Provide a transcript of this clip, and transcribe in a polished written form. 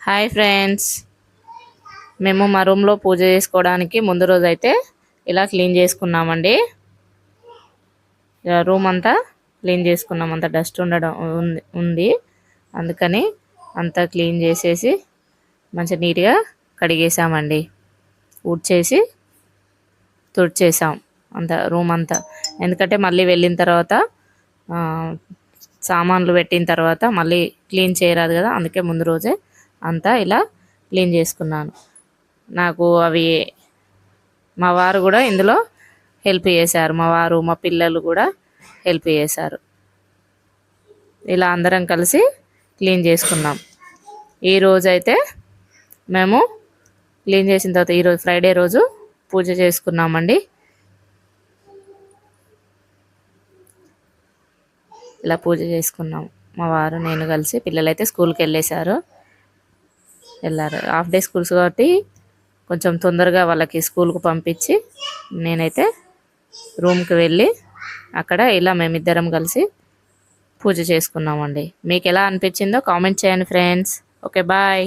Hi friends, మేము మా రూమ్లో పూజ చేసుకోవడానికి ముందు రోజు అయితే ఇలా క్లీన్ చేసుకున్నామండి. రూమ్ అంతా క్లీన్ చేసుకున్నాం. అంత డస్ట్ ఉంది. అందుకని అంతా క్లీన్ చేసేసి మంచిగా నీట్గా కడిగేసామండి. ఊడ్చేసి తుడిచేసాం అంత రూమ్ అంతా. ఎందుకంటే మళ్ళీ వెళ్ళిన తర్వాత సామాన్లు పెట్టిన తర్వాత మళ్ళీ క్లీన్ చేయరాదు కదా, అందుకే ముందు రోజే అంతా ఇలా క్లీన్ చేసుకున్నాను. నాకు అవి మా వారు కూడా ఇందులో హెల్ప్ చేశారు. మా వారు మా పిల్లలు కూడా హెల్ప్ చేశారు. ఇలా అందరం కలిసి క్లీన్ చేసుకున్నాం. ఈరోజు అయితే మేము క్లీన్ చేసిన తర్వాత ఈరోజు ఫ్రైడే రోజు పూజ చేసుకున్నామండి. ఇలా పూజ చేసుకున్నాం మా వారు నేను కలిసి. పిల్లలైతే స్కూల్కి వెళ్ళారు. హాఫ్ డే స్కూల్స్ కాబట్టి కొంచెం తొందరగా వాళ్ళకి స్కూల్కి పంపించి నేనైతే రూమ్కి వెళ్ళి అక్కడ ఇలా మేమిద్దరం కలిసి పూజ చేసుకున్నామండి. మీకు ఎలా అనిపించిందో కామెంట్ చేయండి ఫ్రెండ్స్. Okay, bye.